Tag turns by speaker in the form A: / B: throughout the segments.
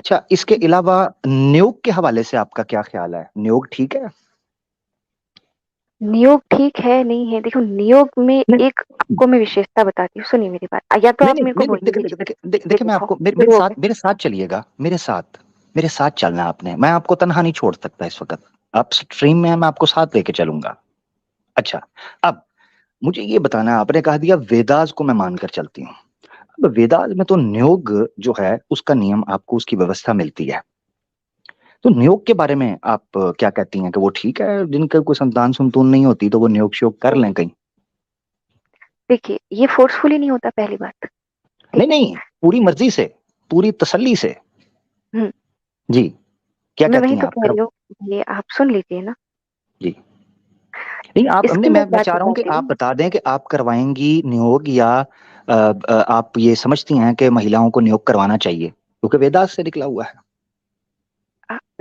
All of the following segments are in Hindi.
A: अच्छा, इसके अलावा नियोग के हवाले से आपका क्या ख्याल है? नियोग ठीक है?
B: नियोग ठीक है नहीं है, देखो नियोग में
A: नहीं
B: एक आपको मैं विशेषता बताती हूँ, सुनिए मेरी बात, या तो
A: नहीं
B: आप
A: नहीं
B: मेरे को
A: नहीं नहीं,
B: बोलिए
A: देखिए
B: बीच
A: देखिए
B: में।
A: देखिए देखिए देखिए, मैं
B: देखो
A: आपको
B: शुरू हो गया।
A: मेरे साथ चलिएगा, मेरे साथ चलना है आपने। मैं आपको तनहा नहीं छोड़ सकता इस वक्त। आप स्ट्रीम में हैं, मैं आपको साथ लेके चलूंगा। अच्छा, अब मुझे ये बताना है, आपने कहा दिया वेदास को मैं मानकर चलती हूँ। अब वेदास में तो नियोग जो है उसका नियम आपको उसकी व्यवस्था मिलती है। तो नियोग के बारे में आप क्या कहती हैं कि वो ठीक है? जिनका कोई संतान सुनतून नहीं होती तो वो नियोग शियोग कर लें कहीं?
B: देखिए ये फोर्सफुली नहीं होता, पहली बात। ठीक
A: नहीं
B: है।
A: नहीं, पूरी मर्जी से, पूरी तसल्ली से।
B: हम्म।
A: जी, क्या
B: मैं
A: कहती
B: वही
A: हैं
B: तो
A: आप?
B: कह रही हूँ, ये आप सुन लीजिए ना।
A: जी, नहीं आप हमने,
B: इसकी मैं एक
A: मैं
B: बात
A: चाह रहा हूँ कि
B: बताती
A: आप
B: हूँ।
A: बता दें कि आप करवाएंगी नियोग, या आप ये समझती हैं कि महिलाओं को नियोग करवाना चाहिए क्योंकि वेदास से निकला हुआ है?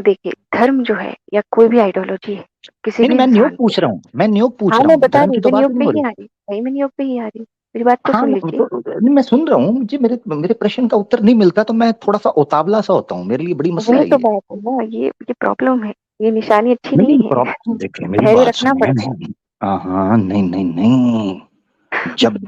B: देखिए धर्म जो है या कोई भी आइडियोलॉजी है किसी
A: नहीं नहीं,
B: भी
A: मैं नियोग
B: इंसान की।
A: पूछ रहा हूँ, मैं नियोग पूछ
B: हाँ
A: रहा
B: मैं
A: हूँ,
B: बता
A: धर्म
B: रही
A: की
B: हूँ,
A: तो
B: मैं
A: बात
B: नियोग
A: ही
B: पे
A: नहीं हो
B: ही
A: रही।
B: आ रही, भाई मैं नियोग पे ही आ रही हूँ, मेरी बात तो
A: हाँ
B: सुन लीजिए।
A: नहीं, मैं सुन रहा हूँ, मुझे मेरे मेरे प्रश्न का उत्तर नहीं मिलता तो मैं थोड़ा सा उतावला सा होता हूँ, मेरे लिए बड़ी मसला
B: वही
A: है
B: तो
A: ये।
B: बात है ना, ये प्रॉब्लम है, ये निशानी अच्छी
A: नहीं
B: नहीं
A: नहीं,
B: है।
A: देखिए मेरी
B: धैर्य
A: बात
B: रखना
A: सुनिए
B: पड़ता
A: ना। हाँ हाँ, नहीं नहीं नहीं, जब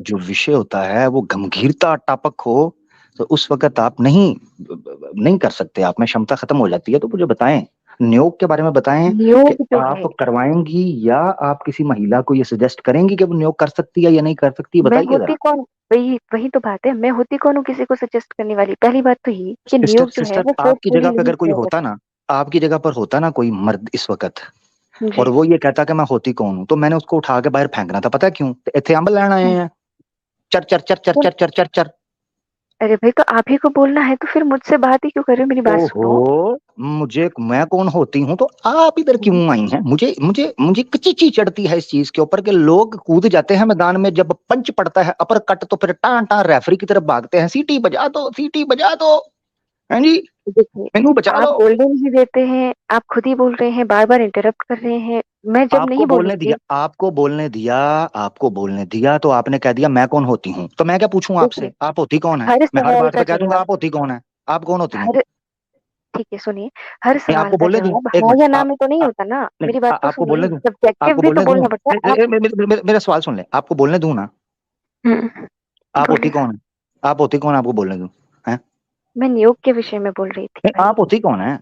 A: जो विषय होता है वो गंभीरता टापक हो तो उस वक्त आप नहीं कर सकते, आप में क्षमता खत्म हो जाती है। तो मुझे बताएं, नियोग के बारे में बताएं
B: है।
A: कि
B: नियोग जो
A: आप
B: है,
A: करवाएंगी या आप किसी महिला को ये सजेस्ट करेंगी कि वो नियोग कर सकती है या नहीं कर सकती है,
B: मैं
A: बताइए
B: होती
A: जरा।
B: कौन, वही वही तो बात है, मैं होती कौन हूँ किसी को सजेस्ट करने वाली। पहली बात तो ये कि
A: सिस्टर
B: नियोग जो है
A: सिस्टर,
B: वो
A: आपकी
B: फोर्सफुली
A: जगह पे
B: नहीं
A: अगर कोई
B: किया
A: होता
B: जाता।
A: ना, आपकी जगह पर होता ना कोई मर्द इस वक्त, और
B: जी।
A: वो ये कहता कि मैं होती कौन हूं, तो मैंने उसको उठा के बाहर फेंकना था। पता है क्यों? इतने अम्ब लेना आए हैं। चर चर चर चर
B: तो
A: चर चर चर चर।
B: अरे भाई, तो आप ही को बोलना है तो फिर मुझसे बात ही क्यों कर रहे हो, मेरी बात सुनो।
A: ओहो, मुझे, मैं कौन होती हूँ तो आप इधर
B: हम्म।
A: क्यों आई हैं? मुझे मुझे मुझे कच्ची चढ़ती है इस चीज के ऊपर कि लोग कूद जाते हैं मैदान में, जब पंच पड़ता है अपर कट तो फिर टां टां रेफरी की तरफ भागते हैं, सीटी बजा दो, सीटी बजा दो। हैं जी,
B: देखिए
A: मैनू बचा
B: आप
A: लो।
B: बोलने नहीं देते हैं, आप खुद ही बोल रहे हैं, बार बार इंटरप्ट कर रहे हैं। मैं जब
A: आपको
B: नहीं
A: बोलने दिया,
B: बोलूंगी।
A: आपको बोलने दिया, आपको बोलने दिया तो आपने कह दिया मैं कौन होती हूँ, तो मैं क्या पूछूं
B: देखिए
A: आपसे आप होती कौन है?
B: हर
A: मैं हर
B: सवाल
A: बात
B: का
A: पे कह दूंगा
B: जवाब,
A: आप होती कौन है। आप कौन होती हैं?
B: हर, ठीक है सुनिए, हर
A: नहीं,
B: सवाल
A: आपको
B: का
A: बोलने दूं,
B: जवाब
A: एक
B: हाँ
A: मिनट
B: या ना में तो नहीं होता ना,
A: नहीं
B: मेरी बात तो
A: आपको बोलने
B: सुनिए,
A: दूं,
B: सब्जेक्टिव
A: आपको
B: भी तो
A: बोलने दूं,
B: बोलना पड़ता है आप।
A: मेरा सवाल सुन ले, आपको बोलने दूं ना?
B: हम्म,
A: आप होती
B: बोलिए।
A: कौन है? आप होती कौन है, आपको बोलने दूं? हैं?
B: मैं नियोग के विषय में बोल रही थी
A: नहीं,
B: भाई।
A: आप होती कौन है?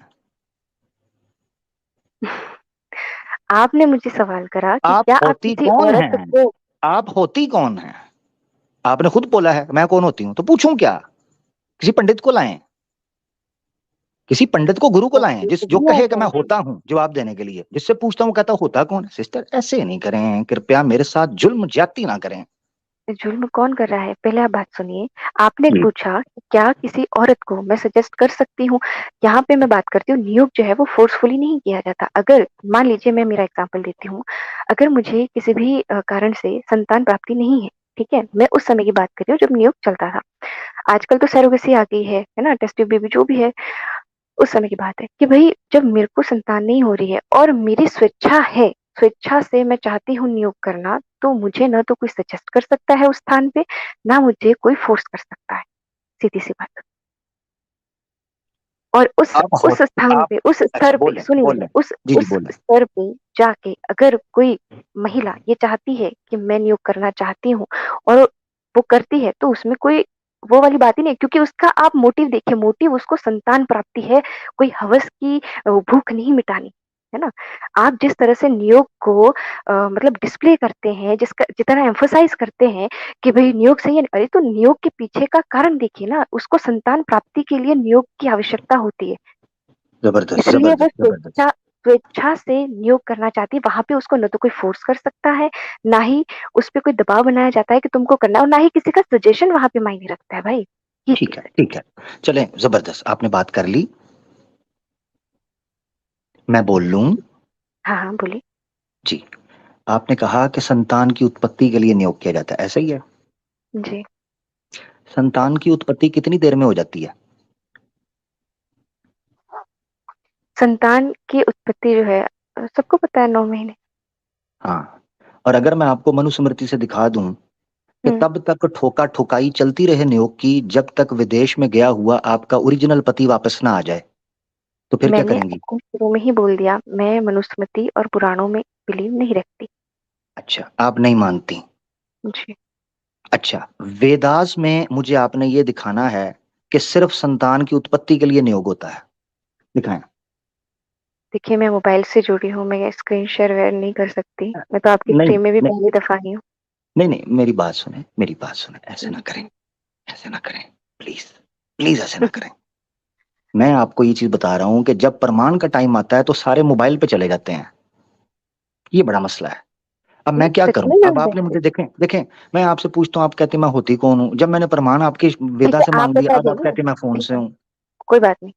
B: आपने मुझे सवाल करा कि
A: आप
B: क्या आप
A: होती
B: किसी
A: कौन है?
B: औरत को,
A: आप होती कौन है? आपने खुद बोला है मैं कौन होती हूँ, तो पूछूं क्या? किसी पंडित को लाएं, किसी पंडित को, गुरु को लाएं,
B: एक
A: जो
B: भी
A: कहे कि
B: आता
A: मैं
B: है।
A: होता हूँ जवाब देने के लिए। जिससे पूछता हूँ कहता होता कौन है। सिस्टर ऐसे नहीं करें, कृपया मेरे साथ जुल्म ज्यादती ना करें।
B: जुल्म कौन कर रहा है, पहले आप बात सुनिए। आपने
A: जी,
B: पूछा कि क्या किसी औरत को मैं सजेस्ट कर सकती हूँ। यहाँ पे मैं बात करती हूँ, नियोग जो है वो फोर्सफुली नहीं किया जाता। अगर मान लीजिए, मैं मेरा एग्जांपल देती हूँ, अगर मुझे किसी भी कारण से संतान प्राप्ति नहीं है, ठीक है, मैं उस समय की बात कर रही हूँ जब नियोग चलता था। आजकल तो सरोगेसी आ गई है ना, टेस्ट ट्यूब बेबी जो भी है। उस समय की बात है कि भाई जब मेरे को संतान नहीं हो रही है और मेरी स्वेच्छा है, स्वेच्छा से मैं चाहती हूँ नियोग करना, तो मुझे ना तो कोई सजेस्ट कर सकता है उस स्थान पे, ना मुझे कोई फोर्स कर सकता है, सीधी सी बात। और
A: आप हो,
B: उस स्थान
A: आप,
B: पे, उस
A: अच्छा
B: स्तर पे,
A: बोले
B: सुनिए
A: बोले, जी जी
B: उस
A: बोले।
B: स्तर पे जाके अगर कोई महिला ये चाहती है कि मैं नियोग करना चाहती हूँ और वो करती है, तो उसमें कोई वो वाली बात ही नहीं है, क्योंकि उसका आप मोटिव देखिए, मोटिव उसको संतान प्राप्ति है, कोई हवस की भूख नहीं मिटानी, है ना। आप जिस तरह से नियोग को मतलब डिस्प्ले करते हैं, जिसका जितना एम्फोसाइज करते हैं कि भाई नियोग सही है, अरे तो नियोग के पीछे का कारण देखिए ना, उसको संतान प्राप्ति के लिए नियोग की आवश्यकता होती है,
A: जबरदस्त
B: इसलिए वो
A: जबरदस्त जबरदस्त।
B: स्वेच्छा से नियोग करना चाहती है। वहां पे उसको न तो कोई फोर्स कर सकता है, ना ही उस पे कोई दबाव बनाया जाता है कि तुमको करना है, और ना ही किसी का सजेशन वहां पे मायने रखता है भाई, ये
A: ठीक
B: चीज
A: है
B: है।
A: ठीक है, चलें, जबरदस्त, आपने बात कर ली, मैं बोल लूं?
B: हाँ हाँ बोलिए।
A: जी, आपने कहा कि संतान की उत्पत्ति के लिए नियोग किया जाता है, ऐसा ही है?
B: जी।
A: संतान की उत्पत्ति कितनी देर में हो जाती है?
B: संतान की उत्पत्ति जो है सबको पता है, 9 महीने।
A: हाँ, और अगर मैं आपको मनुस्मृति से दिखा दूं कि तब तक ठोका ठुकाई चलती रहे नियोग की जब तक विदेश में गया हुआ आपका ओरिजिनल पति वापस ना आ जाए, तो फिर क्या
B: मैंने
A: करेंगी?
B: आपको शुरू में ही बोल दिया, मैं मनुस्मृति और पुराणों में बिलीव नहीं रखती।
A: अच्छा, आप नहीं मानती।
B: जी।
A: अच्छा, वेदास में मुझे आपने ये दिखाना है कि सिर्फ संतान की उत्पत्ति के लिए नियोग होता है, दिखाएं।
B: देखिए, मैं मोबाइल से जुड़ी हूँ, मैं स्क्रीन शेयर नहीं कर सकती। मैं तो आपकी
A: नहीं
B: स्ट्रीम में भी
A: नहीं
B: पहली दफा आई हूँ।
A: नहीं नहीं, मेरी बात सुने, मेरी बात सुने, ऐसे ना करें,
B: जी।
A: ऐसे ना करें, प्लीज, प्लीज ऐसे ना करें। मैं आपको ये चीज बता रहा हूं कि जब प्रमाण का टाइम आता है तो सारे मोबाइल पे चले जाते हैं, ये बड़ा मसला है। अब
B: नहीं,
A: मैं क्या
B: सच
A: करूं?
B: में मैं
A: अब आपने
B: मोबाइल से।
A: मुझे देखें देखें, मैं आपसे पूछता हूँ, आप कहते हैं मैं होती कौन हूँ? जब मैंने प्रमाण आपके
B: ठीक
A: वेदा
B: है,
A: से
B: आप
A: मांग लिया,
B: बता
A: अब आप
B: देंगे।
A: कहते हैं मैं फोन
B: ठीक
A: से
B: है,
A: हूँ।
B: कोई बात नहीं।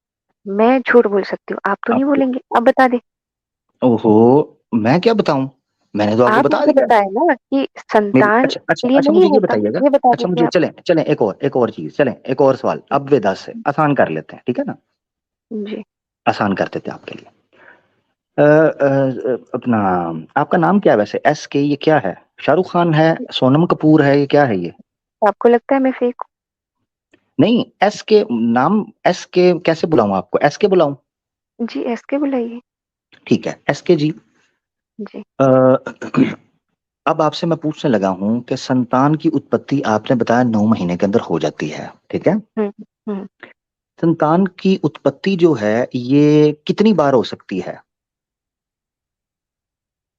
B: मैं झूठ बोल सकती हूँ, आप तो नहीं
A: आपको,
B: बोलेंगे। आप बता दें।
A: ओहो, मैं क्या बताऊं? मैंने तो आपको
B: आप
A: बता
B: मुझे
A: दिया।
B: बताए ना कि
A: मेरी,
B: संतान
A: अच्छा अच्छा
B: के लिए
A: अच्छा,
B: नहीं
A: मुझे ये
B: होता,
A: बताइएगा।
B: ये बता
A: अच्छा
B: दीजिए
A: मुझे,
B: आप।
A: चलें चलें, एक और चीज, चलें एक और सवाल, अब वेदा से आसान कर लेते हैं, ठीक है ना?
B: जी।
A: आसान कर देते हैं आपके लिए। अपना, आपका नाम क्या है वैसे? एस के, ये क्या है? शाहरुख खान है, सोनम कपूर है, ये क्या है ये?
B: आपको लगता है मैं फेक
A: नहीं, एस के नाम, एस के कैसे बुलाऊं आपको? एस के बुलाऊं?
B: हूँ? जी, एस के बुलाइए।
A: ठीक है, एस के जी।
B: जी।
A: अ, अब आपसे मैं पूछने लगा हूं कि संतान की उत्पत्ति आपने बताया 9 महीने के अंदर हो जाती है, ठीक है?
B: हम्म। हम्म।
A: संतान की उत्पत्ति जो है ये कितनी बार हो सकती है?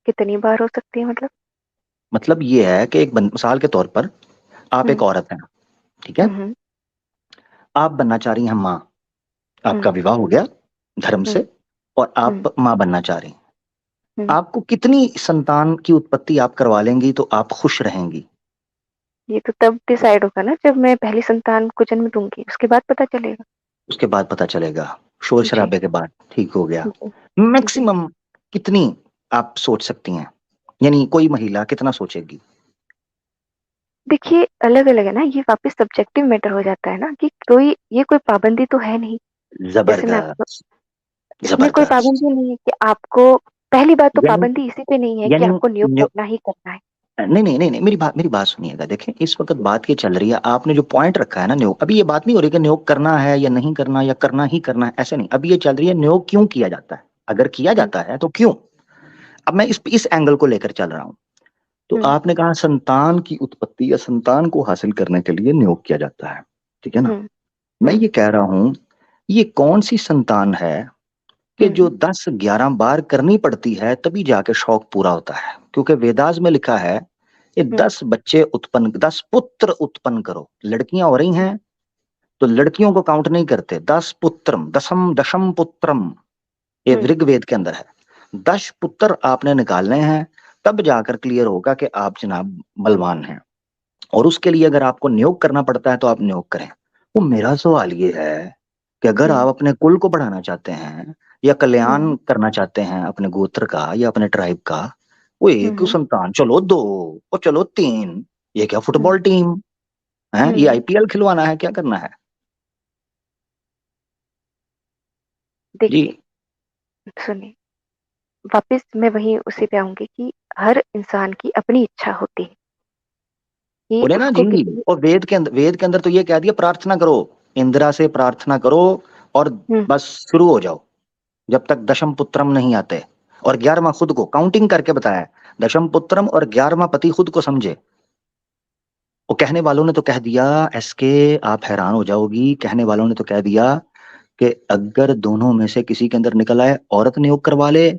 B: कितनी बार हो सकती है मतलब?
A: मतलब ये है कि एक मिसाल के तौर पर, आप एक
B: हम्म।
A: औरत हैं, ठीक है?
B: हम्म।
A: आप बनना चाह रही हैं माँ, आपका
B: हम्म।
A: विवाह हो गया धर्म
B: हम्म।
A: से, और
B: हम्म।
A: आप माँ बनना चाह रही हैं।
B: हम्म।
A: आपको कितनी संतान की उत्पत्ति आप करवा लेंगी तो आप खुश रहेंगी?
B: ये तो तब डिसाइड होगा ना जब मैं पहली संतान को जन्म दूंगी, उसके बाद पता चलेगा।
A: उसके बाद पता चलेगा, शोर
B: जी।
A: शराबे के बाद ठीक हो गया।
B: जी। जी।
A: मैक्सिमम कितनी आप सोच सकती हैं? यानी कोई महिला कितना सोचेगी?
B: देखिए, अलग अलग है ना, ये वापस सब्जेक्टिव मैटर हो जाता है ना कि कोई, ये कोई पाबंदी तो है नहीं। जैसे मैं आपको,
A: जबरदस्त,
B: इसमें कोई
A: जबरदस्त।
B: पाबंदी नहीं है कि आपको, पहली बात तो
A: यानी,
B: पाबंदी इसी पे नहीं है कि
A: यानी
B: आपको नियुक्त
A: न्यू-
B: करना ही करना है।
A: नहीं नहीं नहीं नहीं, मेरी बात सुनिएगा। देखें, इस वक्त बात ये चल रही है, आपने जो पॉइंट रखा है ना नियोग, अभी ये बात नहीं हो रही कि नियोग करना है या नहीं करना, या करना ही करना है, ऐसे नहीं। अभी ये चल रही है नियोग क्यों किया जाता है, अगर किया
B: हम्म।
A: जाता है तो क्यों। अब मैं इस एंगल को लेकर चल रहा हूं। तो
B: हम्म।
A: आपने कहा संतान की उत्पत्ति या संतान को हासिल करने के लिए नियोग किया जाता है, ठीक है ना?
B: हम्म।
A: मैं
B: हम्म।
A: ये कह रहा हूं, ये कौन सी संतान है कि जो
B: हम्म।
A: 10-11 बार करनी पड़ती है तभी जाके शौक पूरा होता है? क्योंकि वेदास में लिखा है कि
B: हम्म।
A: 10 बच्चे उत्पन्न, 10 पुत्र उत्पन्न करो। लड़कियां हो रही हैं तो लड़कियों को काउंट नहीं करते। 10 पुत्रम, दशम दशम पुत्रम, ये
B: हम्म।
A: ऋग्वेद के अंदर है। 10 पुत्र आपने निकालने हैं, तब जाकर क्लियर होगा कि आप जनाब बलवान हैं। और उसके लिए अगर आपको नियोग करना पड़ता है तो आप नियोग करें। वो मेरा सवाल ये है कि अगर आप
B: हम्म।
A: अपने कुल को बढ़ाना चाहते हैं या कल्याण
B: हम्म।
A: करना चाहते हैं अपने गोत्र का या अपने ट्राइब का, वो एक
B: हम्म।
A: संतान, चलो 2 और चलो 3, ये क्या
B: हम्म।
A: फुटबॉल टीम है? ये
B: हम्म।
A: आईपीएल खिलवाना है? क्या करना है? जी।
B: देखिए, सुनिए, वापस मैं वही उसी पे आऊंगी कि हर इंसान की अपनी इच्छा होती है कि
A: बोले ना
B: उसको
A: जी।
B: किसी।
A: और वेद के अंदर तो ये कह दिया, प्रार्थना करो, इंदिरा से प्रार्थना करो, और
B: हम्म।
A: बस शुरू हो जाओ जब तक दशम पुत्रम नहीं आते। और 11वां खुद को काउंटिंग करके बताया, दशम पुत्रम और 11वां पति खुद को समझे। वो कहने वालों ने तो कह दिया, एसके आप हैरान हो जाओगी, कहने वालों ने तो कह दिया कि अगर दोनों में से किसी के अंदर निकल आए औरत नियोग करवा ले,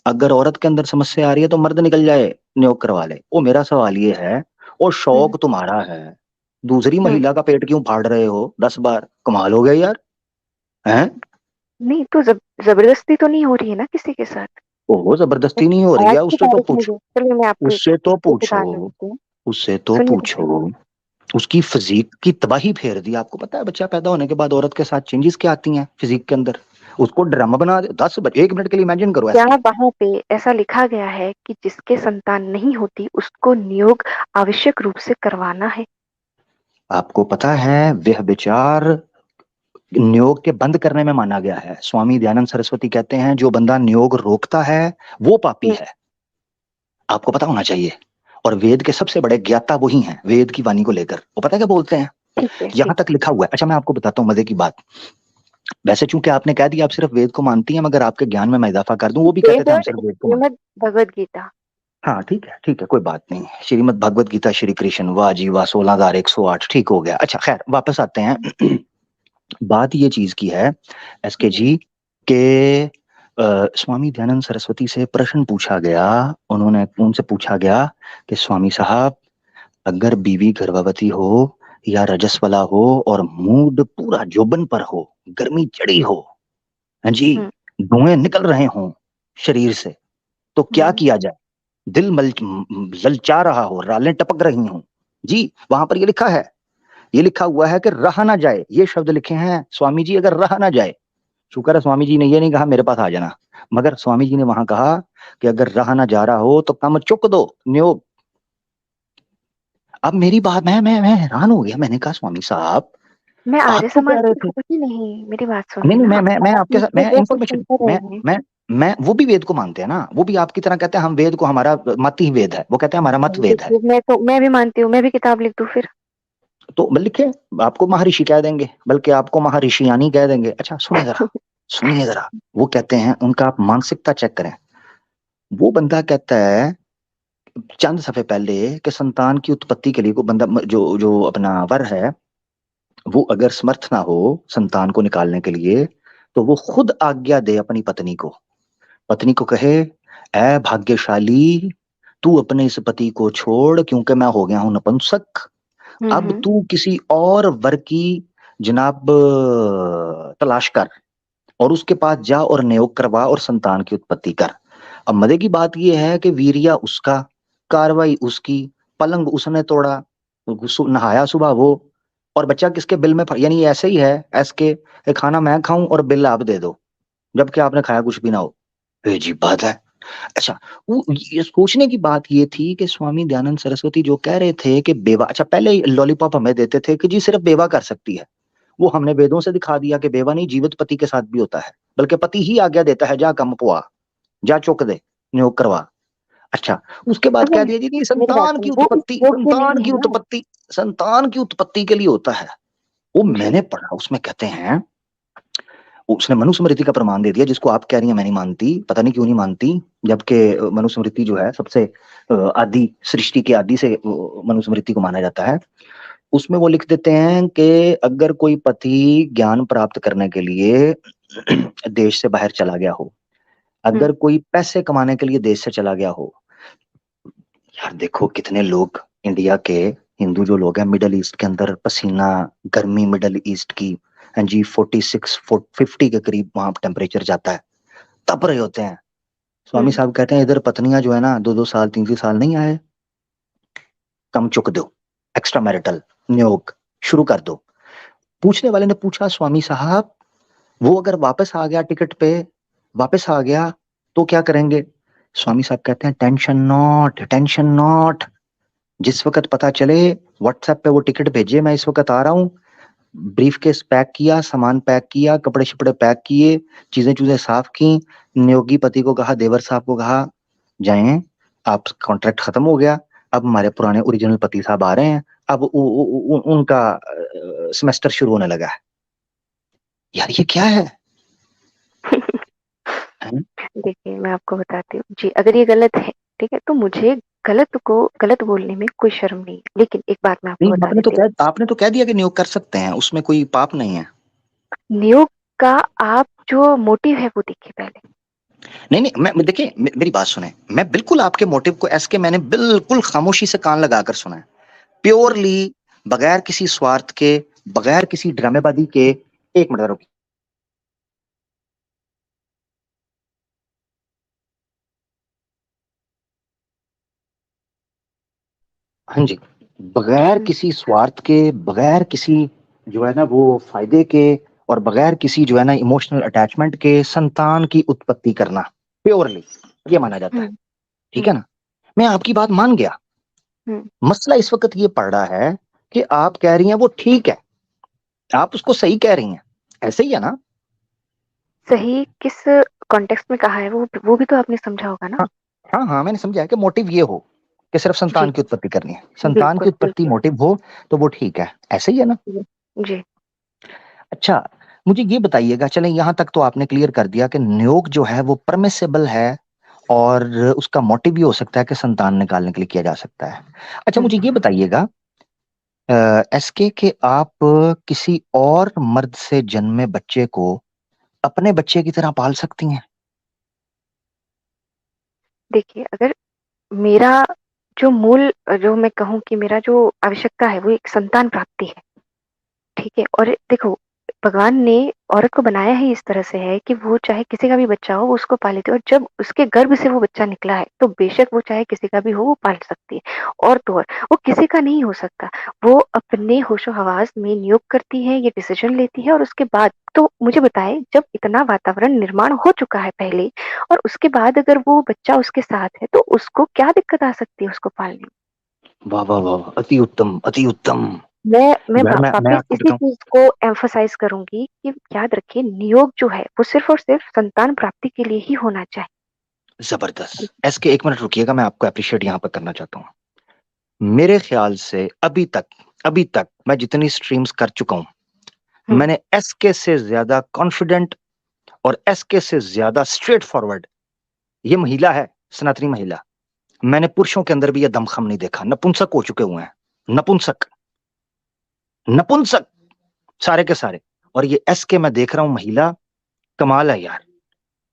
A: अगर औरत के अंदर समस्या आ रही है तो मर्द निकल जाए नियोग करवा ले। वो मेरा सवाल ये है, और
B: हम्म।
A: शौक तुम्हारा है, दूसरी
B: हम्म।
A: महिला का पेट क्यों फाड़ रहे हो 10 बार? कमाल हो गया यार, हैं?
B: नहीं तो जबरदस्ती तो नहीं हो रही है ना किसी के साथ।
A: ओहो, जबरदस्ती नहीं हो रही
B: आज
A: है?
B: की
A: उससे तो
B: तारीख में
A: पूछो,
B: जो, चलिए मैं आपको
A: उससे तो
B: एक
A: पूछो,
B: उदाहरण देती हूँ।
A: उससे तो
B: सुनिए तो सही।
A: पूछो। उसकी फिजिक की तबाही फेर दी। आपको पता है बच्चा पैदा होने के बाद औरत के साथ चेंजेस क्या आती हैं फिजिक के अंदर? उसको ड्रामा बना दे 1 मिनट के लिए, इमेजिन करो
B: क्या
A: एसके।
B: वहां पे ऐसा लिखा गया है कि जिसके संतान नहीं होती उसको नियोग आवश्यक रूप से करवाना है?
A: आपको पता है वह विचार नियोग के बंद करने में माना गया है। स्वामी दयानंद सरस्वती कहते हैं जो बंदा नियोग रोकता है वो पापी
B: हम्म।
A: है, आपको पता होना चाहिए। और वेद के सबसे बड़े ज्ञाता वही हैं वेद की वाणी को लेकर। वो पता है क्या बोलते हैं,
B: ठीक है,
A: यहां
B: ठीक
A: तक लिखा हुआ है। अच्छा मैं आपको बताता हूँ मजे की बात। वैसे चूंकि आपने कह दिया आप सिर्फ वेद को मानती हैं, मगर आपके ज्ञान में मैं इजाफा कर दूं, वो भी
B: है।
A: कहते
B: वेद
A: थे हम
B: और
A: सिर्फ वेद को मानते।
B: श्रीमद् भगवद गीता।
A: हाँ ठीक है कोई बात नहीं। श्रीमद् भगवत गीता श्री कृष्ण, वाह जी वाह, 16,108, ठीक हो गया। अच्छा खैर वापस आते हैं। बात ये चीज की है एसके
B: हम्म,
A: जी के स्वामी दयानंद सरस्वती से प्रश्न पूछा गया। उन्होंने उनसे पूछा गया कि स्वामी साहब, अगर बीवी गर्भवती हो या रजस्वला हो और मूड पूरा जोबन पर हो, गर्मी चढ़ी हो, हाँ जी,
B: हम्म,
A: धुएं निकल रहे हों शरीर से, तो क्या
B: हम्म,
A: किया जाए? दिल ललचा रहा हो, रालें टपक रही हों, जी वहां पर ये लिखा है, ये लिखा हुआ है कि रहा ना जाए, ये शब्द लिखे हैं स्वामी जी, अगर रहा ना जाए। शुक्र है स्वामी जी ने ये नहीं कहा मेरे पास आ जाना, मगर स्वामी जी ने वहां कहा कि अगर रहा ना जा रहा हो तो कम चुक दो न्यो। अब मेरी बात, मैं हैरान हो गया। मैंने कहा स्वामी साहब
B: मैं
A: आप
B: आर्य
A: तो कह
B: समाज
A: रहे
B: की
A: थे,
B: हूँ ही नहीं, मेरी बात
A: नहीं
B: सुनिए
A: नहीं
B: ना।
A: मैं
B: आप
A: आपके साथ,
B: मुझसे
A: मैं
B: जो
A: इंफॉर्मेशन,
B: क्वेश्चन कर रहे हैं।
A: मैं वो भी वेद को मानते हैं ना, वो भी आपकी तरह कहते हैं हम वेद को, हमारा मत ही वेद है, वो कहते हैं हमारा मत वेद है।
B: देखिए, मैं भी मानती हूँ, मैं भी किताब लिख दूँ फिर।
A: तो लिखे, आपको महर्षि कह देंगे, बल्कि आपको महर्षियानी कह देंगे। अच्छा सुनिए जरा, सुनिए जरा, वो कहते हैं, उनका आप मानसिकता चेक करें। वो बंदा कहता है चंद सफे पहले कि संतान की उत्पत्ति के लिए को बंदा जो जो अपना वर है, वो अगर समर्थ ना हो संतान को निकालने के लिए, तो वो खुद आज्ञा दे अपनी पत्नी को, पत्नी को कहे, ऐ भाग्यशाली, तू अपने इस पति को छोड़ क्योंकि मैं हो गया हूं नपुंसक, अब
B: हम्म,
A: तू किसी और वर की जनाब तलाश कर और उसके पास जा और नियोग करवा और संतान की उत्पत्ति कर। अब मजे की बात यह है कि वीरिया उसका, कार्रवाई उसकी, पलंग उसने तोड़ा, नहाया सुबह वो, और बच्चा किसके बिल में यानी ऐसे ही है एस के, खाना मैं खाऊं और बिल आप दे दो, जबकि आपने खाया कुछ भी ना हो। अजीब बात है। अच्छा, वो ये सोचने की बात ये थी कि स्वामी दयानंद सरस्वती जो कह रहे थे कि बेवा, अच्छा पहले लॉलीपॉप हमें देते थे कि जी सिर्फ बेवा कर सकती है, वो हमने वेदों से दिखा दिया कि बेवा नहीं, जीवित पति के साथ भी होता है, बल्कि पति ही आज्ञा देता है, जा कम पुआ, जा चुक दे, नियोग करवा। अच्छा, उसके बाद
B: अच्छा,
A: कह दिया जी नहीं,
B: मेरी बात
A: संतान की
B: सुनिए, वो
A: उत्पत्ति,
B: योग्य
A: संतान
B: नहीं
A: की
B: है ना।
A: उत्पत्ति, संतान की उत्पत्ति के लिए होता है। वो
B: जी।
A: मैंने पढ़ा, उसमें कहते हैं, उसने मनुस्मृति का प्रमाण दे दिया, जिसको आप कह रही हैं मैं नहीं मानती, पता नहीं क्यों नहीं मानती, जबकि मनुस्मृति जो है सबसे आदि, सृष्टि के आदि से मनुस्मृति को माना जाता है। उसमें वो लिख देते हैं कि अगर कोई पति ज्ञान प्राप्त करने के लिए देश से बाहर चला गया हो,
B: हम्म,
A: अगर कोई पैसे कमाने के लिए देश से चला गया हो, यार देखो कितने लोग इंडिया के हिंदू जो लोग हैं मिडल ईस्ट के अंदर, पसीना, गर्मी मिडल ईस्ट की, हाँ जी, 46 50 के करीब वहां टेम्परेचर जाता है, तप रहे होते हैं। स्वामी
B: हम्म।
A: साहब कहते हैं इधर पत्नियां जो है ना 2-2 साल 3-3 साल नहीं आए, कम चुक दो, एक्स्ट्रा मैरिटल नियोग शुरू कर दो। पूछने वाले ने पूछा स्वामी साहब, वो अगर वापस आ गया टिकट पे, वापस आ गया तो क्या करेंगे? स्वामी साहब कहते हैं टेंशन नॉट, टेंशन नॉट, जिस वक्त पता चले व्हाट्सएप पे वो टिकट भेजे, मैं इस वक्त आ रहा हूँ, ब्रीफ केस पैक किया, सामान पैक किया, कपड़े शपड़े पैक किए, चीजें चीजें साफ की, नियोगी पति को कहा, देवर साहब को कहा, जाएं, आप कॉन्ट्रैक्ट खत्म हो गया, अब हमारे पुराने ओरिजिनल पति साहब आ रहे हैं, अब उनका सेमेस्टर शुरू होने लगा है। यार ये क्या है, हैं?
B: देखिए, मैं आपको बताती हूँ जी, अगर ये गलत है, ठीक है, तो मुझे गलत बोलने में कोई शर्म नहीं है। लेकिन एक बात मैं आपको
A: नहीं,
B: बता देती हूँ।
A: आपने तो कह दिया कि नियोग कर सकते हैं, उसमें कोई पाप नहीं है।
B: नियोग का आप जो मोटिव है वो देखिए पहले।
A: नहीं नहीं, मैं देखिए मेरी बात सुने, मैं बिल्कुल आपके मोटिव को एस के मैंने बिल्कुल खामोशी से कान लगाकर सुना है,
B: हम्म,
A: प्योरली, बगैर किसी स्वार्थ के, बगैर किसी ड्रामेबाजी के। एक मिनट रुकिए। हाँ जी, बगैर
B: हम्म,
A: किसी स्वार्थ के, बगैर किसी जो है ना वो फायदे के, और बगैर किसी जो है ना इमोशनल अटैचमेंट के संतान की उत्पत्ति करना, प्योरली ये माना जाता है।
B: हम्म,
A: ठीक है
B: हम्म,
A: ना? मैं आपकी बात मान गया।
B: हम्म।
A: मसला इस वक्त ये पड़ रहा है कि आप कह रही हैं वो ठीक है, आप उसको सही कह रही हैं, ऐसे ही है ना?
B: सही किस कॉन्टेक्स्ट में कहा है वो भी तो आपने समझा होगा ना।
A: हाँ हाँ हाँ, मैंने समझा है कि मोटिव ये हो, कि सिर्फ
B: जी,
A: संतान की उत्पत्ति करनी है? संतान की
B: बिल्कुल,
A: उत्पत्ति
B: बिल्कुल।
A: मोटिव हो तो वो ठीक है, ऐसे ही है ना?
B: जी, जी।
A: अच्छा, मुझे ये बताइएगा, चलें यहाँ तक तो आपने क्लियर कर दिया कि नियोग जो है वो परमिसिबल है और उसका मोटिव भी हो सकता है कि संतान निकालने के लिए किया जा सकता है। अच्छा,
B: हुँ।
A: मुझे ये बताइएगा एसके के आप किसी और मर्द से जन्मे बच्चे को अपने बच्चे की तरह पाल सकती हैं?
B: देखिए, अगर मेरा जो मूल जो मैं कहूँ कि मेरा जो आवश्यकता है, वो एक संतान प्राप्ति है, ठीक है? और देखो, भगवान ने औरत को बनाया ही इस तरह से है कि वो चाहे किसी का भी बच्चा हो, वो उसको पाल लेती है और जब उसके गर्भ से वो बच्चा निकला है, तो बेशक वो चाहे किसी का भी हो, वो पाल सकती है। और तो और, वो किसी का नहीं हो सकता। वो अपने होशो-हवास में नियोग करती है, ये डिसीज़न लेती है और उसके बाद तो मुझे बताएँ, जब इतना वातावरण निर्माण हो चुका है पहले और उसके बाद अगर वो बच्चा उसके साथ है, तो उसको क्या दिक्कत आ सकती है उसको पालने में?
A: वाह, वाह, वाह! अति उत्तम, अति उत्तम।
B: मैं
A: यार मैं
B: वापस
A: आपको
B: इसी
A: बताऊँ,
B: चीज़ को एम्फसाइज़ करूँगी कि याद रखिए नियोग जो है वो सिर्फ़ और सिर्फ़ संतान प्राप्ति के लिए ही होना चाहिए।
A: ज़बरदस्त। एसके 1 मिनट रुकिएगा, मैं आपको एप्रिशिएट यहाँ पर करना चाहता हूँ। मेरे ख्याल से अभी तक मैं जितनी स्ट्रीम्स कर चुका हूँ,
B: हुँ,
A: मैंने एसके से ज़्यादा कॉन्फिडेंट और एसके से ज़्यादा स्ट्रेट फॉरवर्ड, ये महिला है, सनातनी महिला। मैंने पुरुषों के अंदर भी ये दमखम नहीं देखा, नपुंसक हो चुके हुए हैं। नपुंसक, नपुंसक सारे के सारे। और ये एसके मैं देख रहा हूँ महिला, कमाल है यार।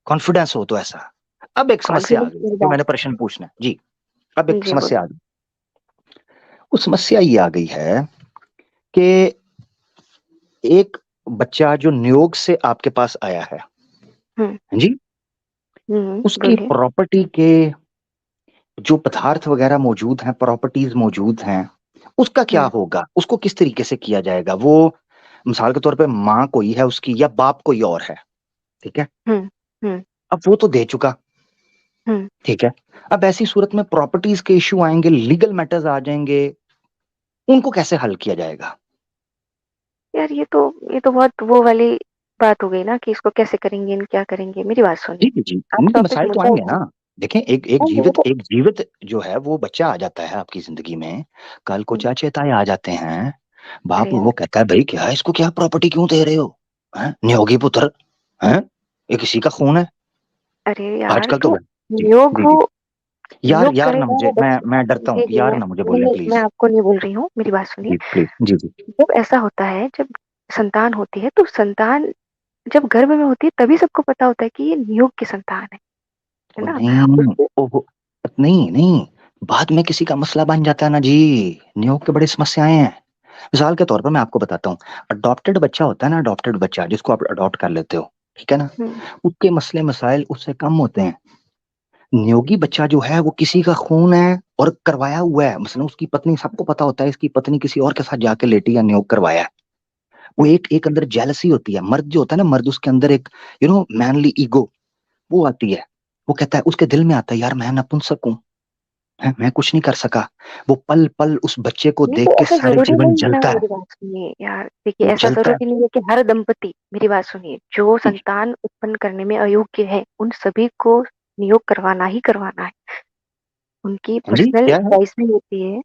A: कॉन्फिडेंस हो तो ऐसा। अब एक समस्या आ
B: कॉन्फिडेंस
A: गई,
B: मेरी
A: जो
B: बात
A: मैंने प्रश्न पूछना है। जी, अब एक
B: जी
A: समस्या
B: बोलिए।
A: आ गई। वो समस्या ये आ गई है कि एक बच्चा जो नियोग से आपके पास आया है,
B: हुँ,
A: जी, उसकी
B: बोलिए।
A: प्रॉपर्टी के जो पदार्थ वगैरह मौजूद हैं, प्रॉपर्टीज़ मौजूद हैं, उसका क्या
B: हुँ,
A: होगा? उसको किस तरीके से किया जाएगा? वो मिसाल के तौर पे माँ कोई है उसकी या बाप कोई और है, ठीक है?
B: हुँ, हुँ,
A: अब वो तो दे चुका,
B: हुँ।
A: ठीक है? अब ऐसी सूरत में प्रॉपर्टीज़ के इश्यू आएँगे, लीगल मैटर्स आ जाएँगे, उनको कैसे हल किया जाएगा?
B: यार ये तो बहुत वो वाली बात हो गई ना कि इसको कैसे करेंगे, क्या करेंगे? मेरी बात सुनिए।
A: जी, जी, जी।
B: आप
A: नहीं,
B: टॉपिक
A: मसाइल तो
B: मुद्दा
A: आएँगे
B: उठाएँ।
A: ना। देखें, एक एक
B: हाँ, वो
A: जीवित
B: तो
A: एक जीवित जो है वो बच्चा आ जाता है आपकी ज़िंदगी में, कल को
B: हुँ,
A: चाचे-ताए आ जाते हैं,
B: अरे
A: बाप
B: यार!
A: वो कहता है, "भई क्या है इसको क्या प्रॉपर्टी क्यों दे रहे हो? हैं? नियोगी पुत्र, हैं? ये किसी का खून है।"
B: अरे यार!
A: आजकल तो
B: तो
A: जी,
B: नियोग
A: जी,
B: वो
A: जी। यार
B: नियोग
A: यार ना
B: करेगा
A: मुझे
B: वो बच्चे
A: मैं डरता
B: जी,
A: हूँ,
B: जी,
A: यार ना मुझे
B: नहीं,
A: बोलें
B: नहीं, मैं
A: प्लीज़।
B: आपको नहीं बोल रही हूँ, मेरी बात सुनिए।
A: जी, प्लीज़। जी, जी।
B: जब ऐसा होता है, जब संतान होती है, तो संतान जब गर्भ में होती है तभी सबको पता होता है कि ये नियोग की संतान है
A: ओह
B: ना?
A: नहीं,
B: उसको
A: ओहो! नहीं, नहीं, बाद में किसी का मसला बन जाता है ना जी, नियोग के बड़ी समस्याएँ हैं। मिसाल के तौर पर मैं आपको बताता हूँ, अडॉप्टेड बच्चा होता है ना, अडॉप्टेड बच्चा जिसको आप अडॉप्ट कर लेते हो, ठीक है ना?
B: हुँ,
A: उसके मसले-मसाइल उससे कम होते हैं। नियोगी बच्चा जो है वो किसी का खून है और करवाया हुआ है, मसलन उसकी पत्नी, सबको पता होता है इसकी पत्नी किसी और के साथ जाके लेटी या नियोग करवाया है। वो
B: हुँ।
A: एक एक अंदर जेलसी होती है, मर्द जो होता है ना, मर्द उसके अंदर एक मैनली ईगो वो आती है। वो कहता है, उसके दिल में आता है, यार मैं नपुंसक हूँ, हैं? मैं कुछ नहीं कर सका। वो पल-पल उस बच्चे को
B: नहीं
A: देख
B: तो
A: के
B: ऐसा
A: सारे
B: ज़रूरी
A: जीवन
B: नहीं है ना
A: जलता है,
B: मेरी बात सुनिए यार, देखिए
A: वो
B: ऐसा
A: जलता है।
B: ज़रूरी नहीं है कि हर दंपति मेरी बात सुनिए, जो
A: जी,
B: संतान उत्पन्न करने में अयोग्य है, उन सभी को नियोग करवाना ही करवाना है। उनकी
A: हाँ जी,
B: पर्सनल
A: क्या है?
B: चॉइस भी होती है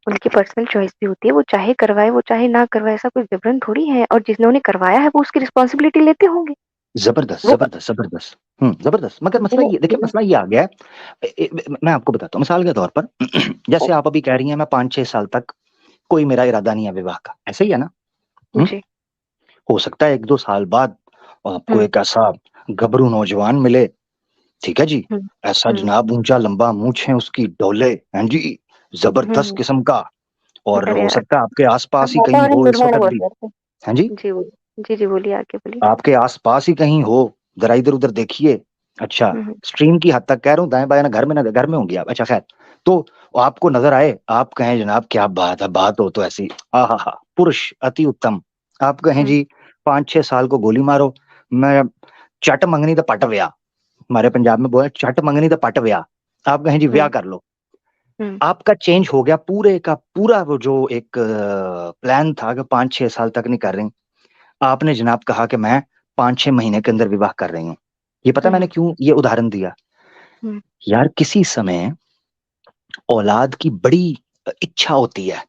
B: उनकी पर्सनल चॉइस भी होती है, वो चाहे करवाए, वो चाहे ना करवाए, ऐसा कोई जबरन थोड़ी है और जिन्होंने करवाया है वो उसकी रिस्पॉन्सिबिलिटी लेते होंगे।
A: ज़बरदस्त,
B: वो
A: ज़बरदस्त, ज़बरदस्त। ज़बरदस्त। मगर मसला
B: जिन्हें
A: ये देखिए,
B: जिन्हें
A: मसला ये आ गया है, मैं आपको बताता हूँ, मिसाल के तौर पर जैसे आप अभी कह रही हैं, मैं 5-6 साल तक कोई मेरा इरादा नहीं है विवाह का, ऐसे ही है ना? हुँ?
B: जी,
A: हो सकता है 1-2 साल बाद आपको
B: हुँ,
A: एक ऐसा गबरू नौजवान मिले, ठीक है जी?
B: हुँ,
A: ऐसा
B: हुँ,
A: जनाब ऊँचा लंबा मूंछें उसकी डोले, हैं जी? ज़बरदस्त
B: हुँ,
A: किस्म का, और
B: अरे
A: हो
B: यार!
A: सकता है आपके
B: आप
A: आस-पास ही कहीं
B: वातावरण
A: हो इस
B: निर्माण
A: वक़्त
B: बहुत
A: भी,
B: करते हैं।
A: हैं जी?
B: जी, बोलिए। जी, जी, बोलिए आगे बोलिए।
A: आपके आस-पास ही कहीं हो, ज़रा इधर-उधर देखिए। अच्छा,
B: हुँ, हुँ,
A: स्ट्रीम की हद तक कह रहा हूँ, दाएँ-बाएँ ना घर में होंगी आप, अच्छा ख़ैर। तो आपको नज़र आए, आप कहें जनाब क्या बात है, बात हो तो ऐसी, आहाहा! पुरुष अति उत्तम। आप कहें
B: हुँ,
A: जी 5-6 साल को गोली मारो, मैं झट मंगनी ते पट विया, हमारे पंजाब में बोले झट मंगनी ते पट विया। आप कहें जी
B: हुँ,
A: ब्याह कर लो।
B: हुँ,
A: आपका चेंज हो गया पूरे का पूरा, वो जो एक प्लान था कि 5-6 साल तक नहीं कर रही। आपने जनाब कहा कि मैं 5-6 महीने के अंदर विवाह कर रही हूँ। ये पता है मैंने
B: हुँ,
A: क्यों ये उदाहरण दिया?
B: हुँ,
A: यार किसी समय औलाद की बड़ी इच्छा होती है।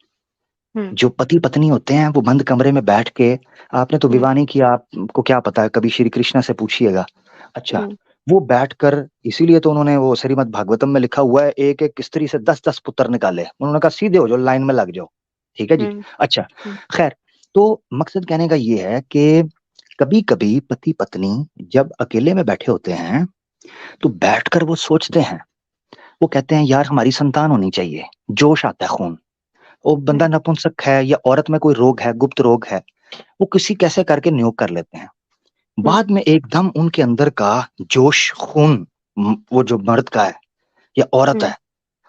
B: हम्म।
A: जो पति पत्नी होते हैं वो बंद कमरे में बैठ के, आपने तो
B: हम्म।
A: विवाह नहीं किया, आपको क्या पता है, कभी श्री कृष्ण से पूछिएगा। अच्छा,
B: हम्म।
A: वो बैठकर, इसीलिए तो उन्होंने वो श्रीमद् भागवतम में लिखा हुआ है, एक एक स्त्री से 10-10 पुत्र निकाले, उन्होंने कहा सीधे हो जाओ, लाइन में लग जाओ। ठीक है जी।
B: हम्म।
A: अच्छा,
B: हम्म।
A: खैर, तो मकसद कहने का ये है कि कभी कभी पति पत्नी जब अकेले में बैठे होते हैं तो बैठकर वो सोचते हैं, वो कहते हैं यार हमारी संतान होनी चाहिए, जोश आता है खून, वो बंदा
B: हम्म।
A: नपुंसक है या औरत में कोई रोग है, गुप्त रोग है, वो किसी कैसे करके नियोग कर लेते हैं।
B: हम्म।
A: बाद में एकदम उनके अंदर का जोश खून, वो जो मर्द का है या औरत
B: हम्म।
A: है,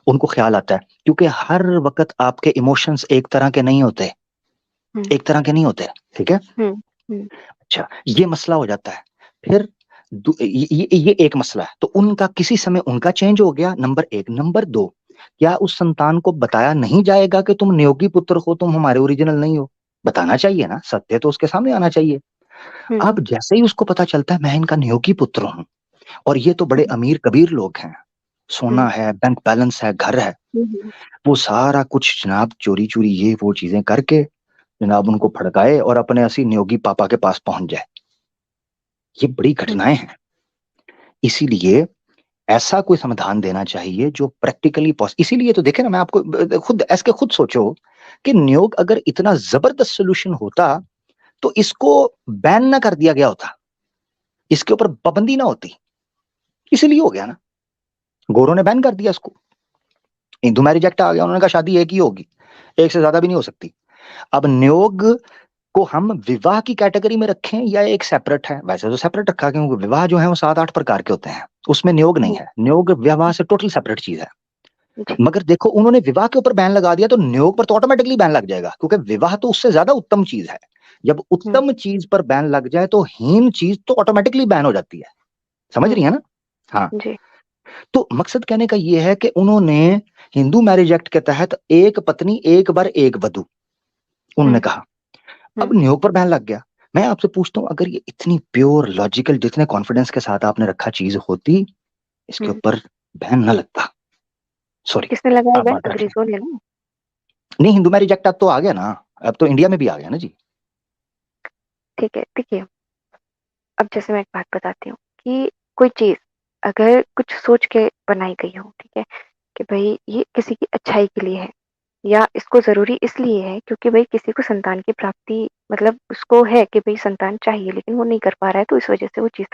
A: उनको ख्याल आता है, क्योंकि हर वक्त आपके इमोशंस एक तरह के नहीं होते,
B: हम्म।
A: एक तरह के नहीं होते। ठीक है।
B: हम्म। हम्म।
A: अच्छा, ये मसला हो जाता है। फिर ये एक मसला है, तो उनका किसी समय उनका चेंज हो गया, नंबर एक। नंबर दो, क्या उस संतान को बताया नहीं जाएगा कि तुम नियोगी पुत्र हो, तुम हमारे ओरिजिनल नहीं हो? बताना चाहिए ना, सत्य तो उसके सामने आना चाहिए।
B: हम्म।
A: अब जैसे ही उसको पता चलता है मैं इनका नियोगी पुत्र हूँ, और ये तो बड़े
B: हम्म।
A: अमीर कबीर लोग हैं, सोना
B: हम्म।
A: है, बैंक बैलेंस है, घर है,
B: हम्म।
A: वो सारा कुछ जनाब चोरी चोरी ये वो चीजें करके जनाब उनको भड़काए और अपने असली नियोगी पापा के पास पहुंच जाए। ये बड़ी
B: हम्म।
A: घटनाएं हैं। इसीलिए ऐसा कोई समाधान देना चाहिए जो प्रैक्टिकली पॉसिबल। इसीलिए तो देखे ना, मैं आपको खुद ऐसे खुद सोचो कि नियोग अगर इतना जबरदस्त सोल्यूशन होता तो इसको बैन ना कर दिया गया होता, इसके ऊपर पाबंदी ना होती। इसीलिए हो गया ना, गोरों ने बैन कर दिया इसको, हिंदू मैरिज एक्ट आ गया, उन्होंने कहा शादी एक ही होगी, एक से ज्यादा भी नहीं हो सकती। अब नियोग को हम विवाह की कैटेगरी में रखें या एक सेपरेट है, वैसे तो सेपरेट रखा, क्योंकि विवाह जो है वो 7-8 प्रकार के होते हैं, उसमें नियोग नहीं
B: हम्म।
A: है, नियोग विवाह से टोटल सेपरेट चीज है।
B: जी।
A: मगर देखो उन्होंने विवाह के ऊपर बैन लगा दिया, तो नियोग पर तो ऑटोमेटिकली बैन लग जाएगा, क्योंकि विवाह तो उससे ज्यादा उत्तम चीज है। जब
B: हम्म।
A: उत्तम चीज पर बैन लग जाए तो हीन चीज तो ऑटोमेटिकली बैन हो जाती है। समझ रही
B: हम्म।
A: है ना? हाँ।
B: जी।
A: तो मकसद कहने का ये है कि उन्होंने हिंदू मैरिज एक्ट के तहत एक पत्नी एक बार एक वधु, उन्होंने
B: हम्म।
A: कहा। अब
B: हम्म।
A: नियोग पर बैन लग गया। मैं आपसे पूछता हूं, अगर ये इतनी प्योर लॉजिकल, जितने कॉन्फिडेंस के साथ आपने रखा चीज होती, इसके
B: हम्म।
A: ऊपर बैन ना लगता। सॉरी,
B: किसने लगाया
A: आप
B: बैन?
A: बात रखें।
B: अंग्रेजों ने ना।
A: नहीं, हिंदू मैरिज एक्ट अब तो आ गया ना, अब तो इंडिया में भी आ गया ना जी।
B: ठीक है, देखिए, अब जैसे मैं एक बात बताती हूँ कि कोई चीज अगर कुछ सोच के बनाई गई हो, ठीक है, कि भाई ये किसी की अच्छाई के लिए है, या इसको जरूरी इसलिए है क्योंकि भाई किसी को संतान की प्राप्ति, मतलब उसको है कि भाई संतान चाहिए लेकिन वो नहीं कर पा रहा है, तो इस वजह से वो चीज,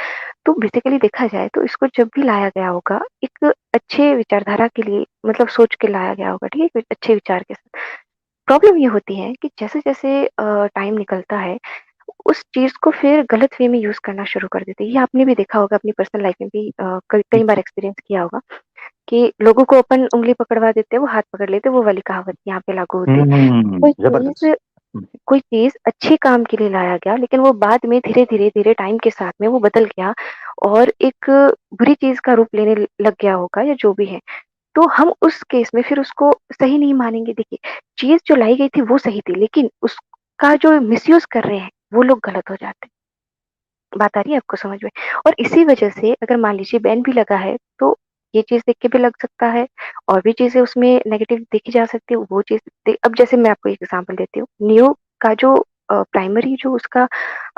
B: तो बेसिकली देखा जाए तो इसको जब भी लाया गया होगा एक अच्छे विचारधारा के लिए, मतलब सोच के लाया गया होगा, ठीक है, अच्छे विचार के साथ। प्रॉब्लम ये होती है कि जैसे जैसे टाइम निकलता है, उस चीज को फिर गलत वे में यूज करना शुरू कर देते हैं। ये आपने भी देखा होगा, अपनी पर्सनल लाइफ में भी कई कई बार एक्सपीरियंस किया होगा कि लोगों को अपन उंगली पकड़वा देते हैं, वो हाथ पकड़ लेते हैं, वो वाली कहावत यहाँ पे लागू होती है।
A: जबरदस्त।
B: कोई चीज अच्छे काम के लिए लाया गया लेकिन वो बाद में धीरे धीरे धीरे टाइम के साथ में वो बदल गया और एक बुरी चीज का रूप लेने लग गया होगा, या जो भी है, तो हम उस केस में फिर उसको सही नहीं मानेंगे। देखिए, चीज जो लाई गई थी वो सही थी, लेकिन उसका जो मिसयूज कर रहे हैं वो लोग गलत हो जाते हैं। बात आ रही है आपको समझ में? और इसी वजह से अगर मान लीजिए बैन भी लगा है, तो ये चीज देख के भी लग सकता है, और भी चीजें उसमें नेगेटिव देखी जा सकती है, वो चीज अब जैसे मैं आपको एक एग्जांपल देती हूँ, नियो का जो प्राइमरी जो उसका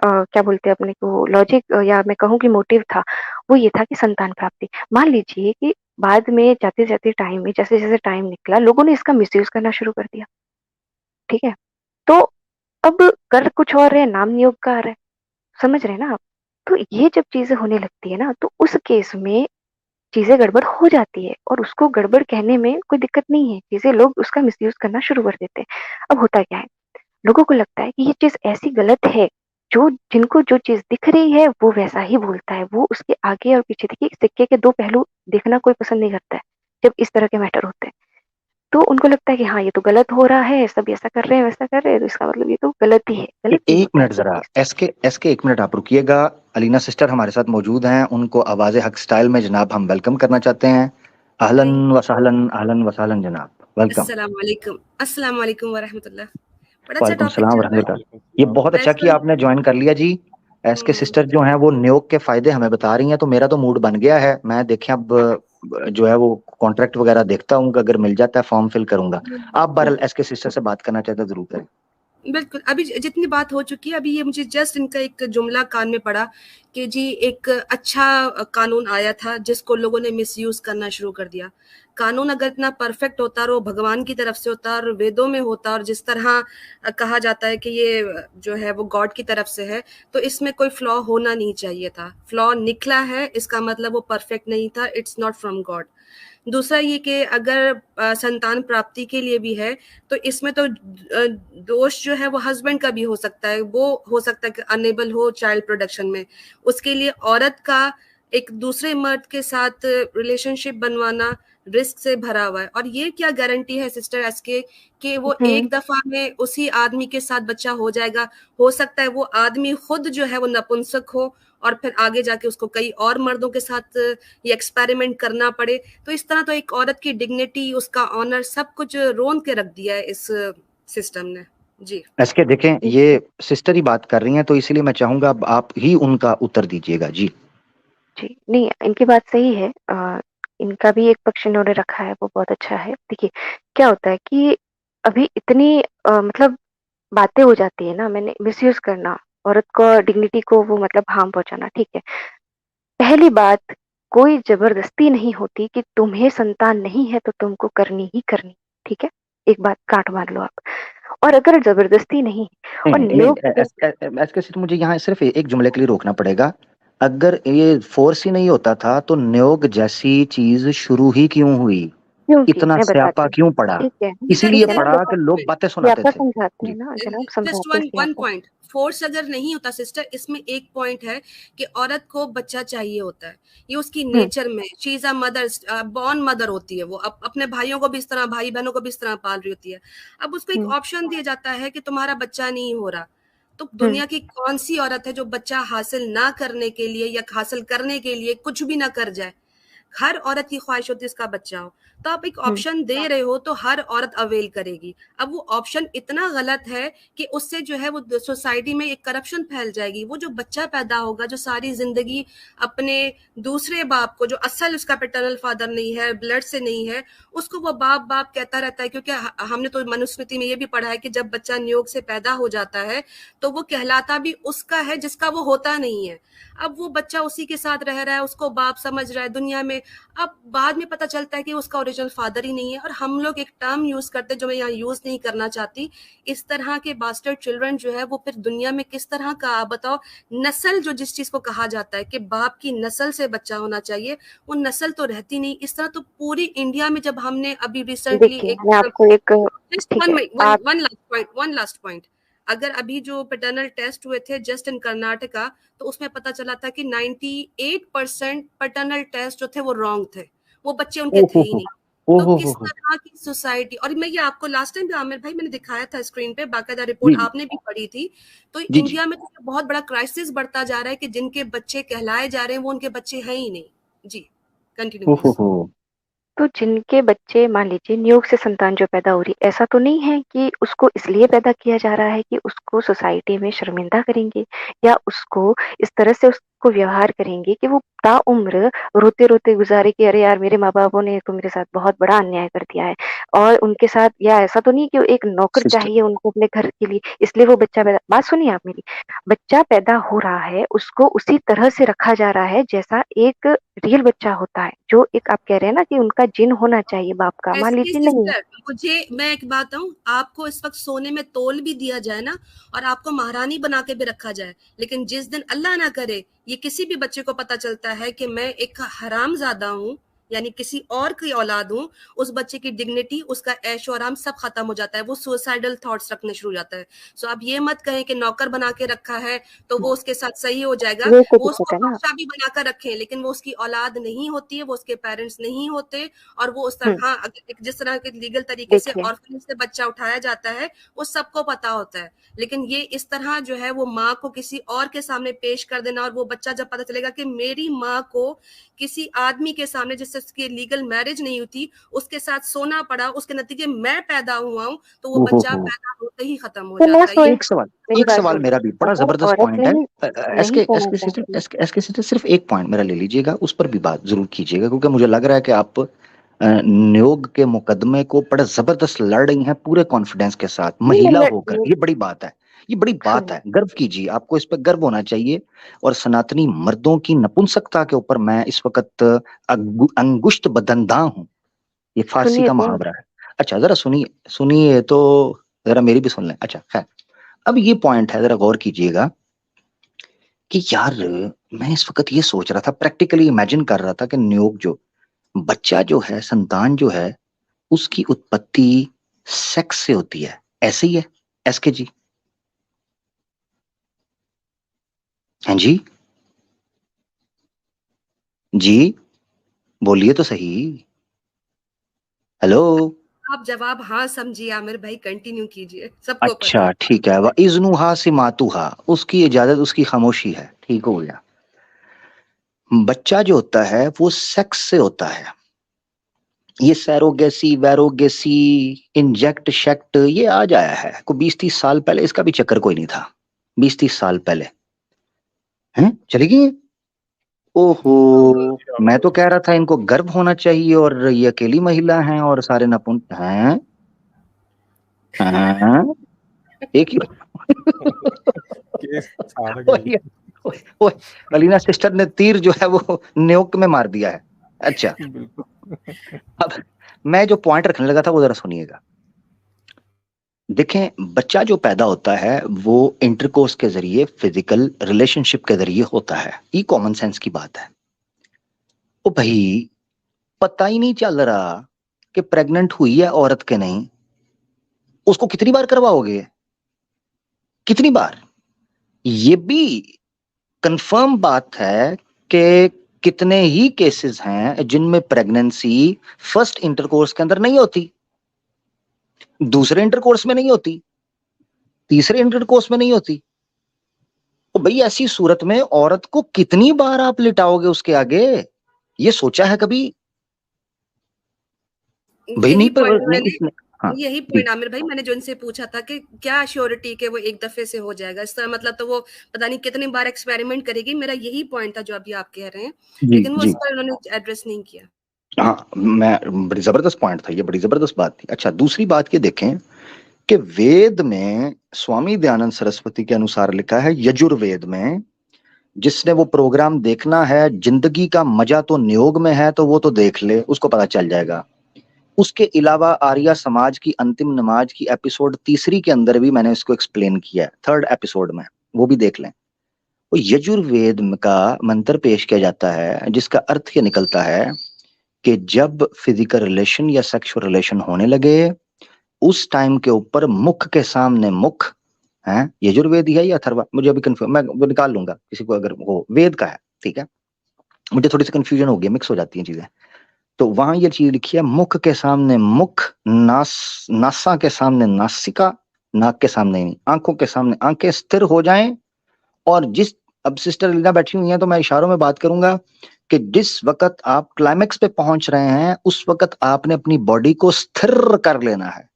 B: क्या बोलते हैं अपने को लॉजिक, या मैं कहूँ कि मोटिव था, वो ये था कि संतान प्राप्ति। मान लीजिए कि बाद में जाते जाते टाइम में, जैसे जैसे टाइम निकला, लोगों ने इसका मिसयूज करना शुरू कर दिया, ठीक है, तो अब कर कुछ और रहे, नाम नियोग का आ रहा है, समझ रहे हैं ना आप? तो ये जब चीजें होने लगती है ना, तो उस केस में चीजें गड़बड़ हो जाती है, और उसको गड़बड़ कहने में कोई दिक्कत नहीं है, चीजें लोग उसका मिसयूज करना शुरू कर देते हैं। अब होता क्या है, लोगों को लगता है कि ये चीज ऐसी गलत है, जो जिनको जो चीज दिख रही है वो वैसा ही बोलता है, वो उसके आगे और पीछे, देखिए सिक्के के दो पहलू देखना कोई पसंद नहीं करता है जब इस तरह के मैटर होते हैं। तो उनको लगता है कि हाँ ये तो गलत हो रहा है, सब ऐसा कर रहे हैं वैसा कर रहे हैं, तो इसका मतलब ये तो गलत ही है, गलत नहीं
A: एक
B: होता है
A: मिनट
B: कोई
A: जरा,
B: चीज।
A: एसके एक मिनट आप रुकिएगा। अलीना सिस्टर हमारे साथ मौजूद हैं, उनको आवाज हक स्टाइल में जनाब हम वेलकम करना चाहते हैं। अहलन
C: थैंक
A: वसहलन, अहलन वसहलन जनाब, वेलकम।
C: अस्सलाम वालेकुम वरहमतुल्लाह। बड़ा अच्छा
A: वालेकुम
C: टॉपिक
A: सलाम
C: चल रहा है।
A: वरहमतुल्लाह। ये बहुत अच्छा
C: वैसे
A: किया आपने ज्वाइन कर लिया जी। एस के
C: हम्म,
A: सिस्टर जो हैं वो नियोग के फायदे हमें बता रही हैं, तो मेरा तो मूड बन गया है। मैं देखें अब जो है वो कॉन्ट्रैक्ट वगैरह देखता हूँ, अगर मिल जाता है फॉर्म फिल करूंगा। आप बहरहाल एसके सिस्टर से बात करना चाहते हैं जरूर करें।
C: बिल्कुल, अभी जितनी बात हो चुकी है, अभी ये मुझे जस्ट इनका एक जुमला कान में पड़ा कि जी एक अच्छा कानून आया था जिसको लोगों ने मिसयूज करना शुरू कर दिया। कानून अगर इतना परफेक्ट होता और वो भगवान की तरफ से होता और वेदों में होता और जिस तरह कहा जाता है कि ये जो है वो गॉड की तरफ से है, तो इसमें कोई फ्लॉ होना नहीं चाहिए था। फ्लॉ निकला है, इसका मतलब वो परफेक्ट नहीं था, इट्स नॉट फ्रॉम गॉड। दूसरा ये कि अगर संतान प्राप्ति के लिए भी है, तो इसमें तो दोष जो है वो हस्बैंड का भी हो सकता है। वो हो सकता है कि अनेबल हो चाइल्ड प्रोडक्शन में। उसके लिए औरत का एक दूसरे मर्द के साथ रिलेशनशिप बनवाना रिस्क से भरा हुआ है। और ये क्या गारंटी है सिस्टर एसके कि वो एक दफा में उसी आदमी के साथ बच्चा हो जाएगा? हो सकता है वो आदमी खुद जो है वो नपुंसक हो और फिर आगे जाके उसको कई और मर्दों के साथ ये एक्सपेरिमेंट करना पड़े। तो इस तरह तो एक औरत की डिग्निटी, उसका ऑनर, सब कुछ रोन के रख दिया है इस सिस्टम ने। जी
A: एसके देखें, ये सिस्टर ही बात कर रही हैं, तो इसलिए मैं चाहूंगा अब आप ही उनका उत्तर दीजिएगा। जी
B: जी, नहीं इनकी बात सही है। इनका भी एक पक्ष इन्होंने रखा है, वो बहुत अच्छा है। देखिए, क्या होता है कि अभी इतनी मतलब बातें हो जाती है ना, मैंने मिसयूज करना, औरत को डिग्निटी को वो मतलब हार्म पहुंचाना, ठीक है। पहली बात, कोई जबरदस्ती नहीं होती कि तुम्हें संतान नहीं है तो तुमको करनी ही करनी, ठीक है। एक बात काट मार लो आप। और अगर जबरदस्ती नहीं और
A: नहीं नहीं,
B: नियोग
A: एसके सिर्फ मुझे यहाँ सिर्फ एक जुमले के लिए रोकना पड़ेगा। अगर ये फोर्स ही नहीं होता था तो नियोग जैसी चीज शुरू ही क्यों हुई?
B: क्योंकि
A: इतना
B: मैं
A: स्यापा
B: बताती हूँ,
A: क्यों पड़ा?
B: ठीक है,
A: इसीलिए
B: ठीक है ना,
C: सिर्फ
A: पड़ा
B: देखो,
A: कि लोग बातें सुनाते
B: स्यापा
A: थे।
B: समझाते हैं
A: जी
B: ना जनाब,
C: जस्ट
B: समझाते हैं
C: वन वन
B: स्यापा।
C: पॉइंट, फोर्स अगर नहीं होता सिस्टर, इसमें एक पॉइंट है कि औरत को बच्चा चाहिए होता है। ये उसकी
B: हम्म
C: नेचर में, she is a mother, born mother होती है। वो अपने भाइयों को भी इस तरह, भाई बहनों को भी इस तरह पाल रही होती है। अब उसको एक
B: हम्म
C: ऑप्शन दिया जाता है कि तुम्हारा बच्चा नहीं हो रहा, तो
B: हम्म
C: दुनिया की कौन सी औरत है जो बच्चा हासिल ना करने के लिए या हासिल करने के लिए कुछ भी ना कर जाए? हर औरत की ख्वाहिश होती है उसका बच्चा हो। तो आप एक
B: हम्म
C: ऑप्शन दे रहे हो तो हर औरत अवेल करेगी। अब वो ऑप्शन इतना गलत है कि उससे जो है वो सोसाइटी में एक करप्शन फैल जाएगी। वो जो बच्चा पैदा होगा, जो सारी जिंदगी अपने दूसरे बाप को, जो असल उसका पैटर्नल फादर नहीं है, ब्लड से नहीं है, उसको वो बाप बाप कहता रहता है। क्योंकि हमने तो मनुस्मृति में ये भी पढ़ा है कि जब बच्चा नियोग से पैदा हो जाता है तो वो कहलाता भी उसका है जिसका वो होता नहीं है। अब वो बच्चा उसी के साथ रह रहा है, उसको बाप समझ रहा है दुनिया में। अब बाद में पता चलता है कि उसका ओरिजिनल फादर ही नहीं है। और हम लोग एक टर्म यूज करते हैं जो मैं यहाँ यूज नहीं करना चाहती। इस तरह के बास्टर्ड चिल्ड्रन जो है वो फिर दुनिया में किस तरह का, आप बताओ, नस्ल जो जिस चीज को कहा जाता है कि बाप की नस्ल से बच्चा होना चाहिए, वो नस्ल तो रहती नहीं। इस तरह तो पूरी इंडिया में, जब हमने अभी रिसेंटली
B: देखिए,
C: एक,
B: मैं आपको एक,
C: जस्ट
B: ठीक
C: वन
B: है,
C: वन
B: आप,
C: वन लास्ट पॉइंट, अगर अभी जो पैटर्नल टेस्ट हुए थे जस्ट इन कर्नाटका, तो उसमें पता चला था कि 98% पैटर्नल टेस्ट जो थे वो रॉन्ग थे। वो बच्चे उनके थे ही नहीं।
A: ओ
C: तो किस
A: हो।
C: तरह की सोसाइटी! और मैं ये आपको लास्ट टाइम भी आमिर भाई मैंने दिखाया था स्क्रीन पे, बाकायदा रिपोर्ट
A: जी जी
C: आपने भी पढ़ी थी। तो
A: जी जी।
C: इंडिया में तो ये बहुत बड़ा क्राइसिस बढ़ता जा रहा है कि जिनके बच्चे कहलाए जा रहे हैं वो उनके बच्चे हैं ही नहीं। जी, कंटिन्यू
A: ओ
C: प्लीज।
A: हो।
B: तो जिनके बच्चे मान लीजिए नियोग से संतान जो पैदा हो रही, ऐसा तो नहीं है कि उसको इसलिए पैदा किया जा रहा है कि उसको सोसाइटी में शर्मिंदा करेंगे या उसको इस तरह से उसको व्यवहार करेंगे कि वो ताउम्र रोते रोते गुजारे कि अरे यार मेरे माँ बापों ने तो मेरे साथ बहुत बड़ा अन्याय कर दिया है। और उनके साथ, या ऐसा तो नहीं कि एक नौकर
A: सिस्टर,
B: चाहिए उनको अपने घर के लिए, इसलिए वो बच्चा पैदा, बात सुनिए आप मेरी, बच्चा पैदा हो रहा है उसको उसी तरह से रखा जा रहा है जैसा एक रियल बच्चा होता है। जो एक आप कह रहे हैं ना कि उनका जिन होना चाहिए बाप का, मान
C: एसके
B: लीजिए नहीं है।
C: सिस्टर, मुझे, मैं एक बात कहूँ, आपको इस वक्त सोने में तोल भी दिया जाए ना और आपको महारानी बना के भी रखा जाए, लेकिन जिस दिन अल्लाह ना करे ये किसी भी बच्चे को पता चलता है कि मैं एक हरामजादा हूँ, यानी किसी और की औलाद हूँ, उस बच्चे की डिग्निटी, उसका ऐशो आराम सब खत्म हो जाता है। वो सुसाइडल थॉट्स रखने शुरू हो जाता है। सो आप ये मत कहें कि नौकर बना के रखा है तो वो उसके साथ सही हो जाएगा।
B: ये तो
C: वो
B: दिक्कत
C: उसको
B: है ना।
C: बख्शा भी बनाकर रखें, लेकिन वो उसकी औलाद नहीं होती है, वो उसके पेरेंट्स नहीं होते। और वो उस
B: हम्म
C: तरह, जिस तरह के लीगल तरीके से
B: देखिए,
C: ऑर्फनेज से बच्चा उठाया जाता है, वो सबको पता होता है। लेकिन ये इस तरह जो है वो माँ को किसी और के सामने पेश कर देना, और वो बच्चा जब पता चलेगा कि मेरी माँ को किसी आदमी के सामने जिससे उसकी लीगल मैरिज नहीं हुई थी, उसके साथ सोना पड़ा, उसके नतीजे मैं पैदा हुआ हूँ, तो वो बच्चा पैदा होते ही खत्म हो
B: तो ना
C: जाता है।
B: सोए,
A: एक सवाल मेरा भी बड़ा
B: अगर
A: जबरदस्त
B: औरत
A: पॉइंट है।
B: नहीं सोना चाहती,
A: एसके सिस्टर सिर्फ एक पॉइंट मेरा ले लीजिएगा, उस पर भी बात जरूर कीजिएगा, क्योंकि मुझे लग रहा है कि आप नियोग के मुकदमे को बड़ा जबरदस्त लड़ रही हैं पूरे कॉन्फिडेंस के साथ, महिला होकर। ये बड़ी बात है, ये बड़ी बात है, गर्व कीजिए, आपको इस पर गर्व होना चाहिए। और सनातनी मर्दों की नपुंसकता के ऊपर मैं इस वक्त अंगुष्ठ बदंदा हूं, ये फारसी
B: सुनिए
A: का
B: तो,
A: मुहावरा है। अच्छा जरा सुनिए, सुनिए तो, जरा मेरी भी सुन लें। अच्छा खैर, अब ये पॉइंट है, जरा गौर कीजिएगा कि यार मैं इस वक्त ये सोच रहा था, प्रैक्टिकली इमेजिन कर रहा था कि नियोग जो बच्चा जो है, संतान जो है, उसकी उत्पत्ति सेक्स से होती है, ऐसे ही है एसके जी? हैं जी? जी बोलिए तो सही, हेलो।
C: आप जवाब हाँ समझिए आमिर भाई, कंटिन्यू कीजिए, सबको पता
A: अच्छा ठीक है, वह इज्नुहा से मातुहा, उसकी इजाजत उसकी खामोशी है, ठीक हो गया। बच्चा जो होता है वो सेक्स से होता है, ये सैरोगेसी वैरोगेसी इंजेक्ट शेक्ट ये आ जाया है को 20-30 साल पहले, इसका भी चक्कर कोई नहीं था 20-30 साल पहले, हैं चली गई। ओहो, मैं तो कह रहा था इनको गर्व होना चाहिए और ये अकेली महिला हैं और सारे नपुंस हैं। हैं? एक ही
D: केस छाड़
A: ओए,
D: गई।
A: ओए, ओए, अलीना सिस्टर ने तीर जो है वो न्योक में मार दिया है। अच्छा
D: बिल्कुल।
A: अब मैं जो पॉइंट रखने लगा था वो जरा सुनिएगा। देखें, बच्चा जो पैदा होता है वो इंटरकोर्स के जरिए, फिजिकल रिलेशनशिप के जरिए होता है, ये कॉमन सेंस की बात है। ओ भाई, पता ही नहीं चल रहा कि प्रेग्नेंट हुई है औरत के नहीं, उसको कितनी बार करवाओगे, कितनी बार? ये भी कंफर्म बात है कि कितने ही केसेस हैं जिनमें प्रेगनेंसी फर्स्ट इंटरकोर्स के अंदर नहीं होती, दूसरे इंटरकोर्स में नहीं होती, तीसरे इंटरकोर्स में नहीं होती। तो भाई ऐसी सूरत में औरत को कितनी बार आप लिटाओगे उसके आगे, ये सोचा है कभी? भाई
C: यही
A: नहीं, पर
C: पॉइंट
A: नहीं
C: मैंने,
A: इसने, हाँ
C: यही
A: जी
C: पॉइंट आमिर भाई मैंने जो इनसे पूछा था कि क्या श्योरिटी के वो एक दफे से हो जाएगा, इसका मतलब तो वो पता नहीं कितनी बार एक्सपेरिमेंट करेगी, मेरा यही पॉइंट था जो अभी आप कह रहे हैं,
A: जी
C: लेकिन वो
A: जी।
C: इस पर उन्होंने एड्रेस नहीं किया।
A: हाँ, मैं बड़ी जबरदस्त पॉइंट था ये, बड़ी जबरदस्त बात थी। अच्छा दूसरी बात ये देखें कि वेद में स्वामी दयानंद सरस्वती के अनुसार लिखा है, यजुर्वेद में, जिसने वो प्रोग्राम देखना है, जिंदगी का मजा तो नियोग में है, तो वो तो देख ले, उसको पता चल जाएगा। उसके अलावा आर्या समाज की अंतिम नमाज की एपिसोड 3 के अंदर भी मैंने इसको एक्सप्लेन किया है, 3rd एपिसोड में, वो भी देख लें। वो यजुर्वेद का मंत्र पेश किया जाता है जिसका अर्थ ये निकलता है कि जब फिजिकल रिलेशन या सेक्सुअल रिलेशन होने लगे, उस टाइम के ऊपर मुख के सामने मुख है, यजुर्वेदी है या अथर्वा, मुझे अभी कंफ्यूज, मैं वो निकाल लूंगा किसी को अगर वो वेद का है, ठीक है, मुझे थोड़ी सी कंफ्यूजन हो गई, मिक्स हो जाती हैं चीजें। तो वहां ये चीज लिखी है, मुख के सामने मुख, नासा के सामने नासिका, नाक के सामने नहीं, आंखों के सामने आंखें स्थिर हो जाएं। और जिस, अब सिस्टर लीना बैठी हुई हैं तो मैं इशारों में बात करूंगा कि जिस वक्त आप क्लाइमेक्स पे पहुंच रहे हैं उस वक्त आपने अपनी बॉडी को स्थिर कर लेना है,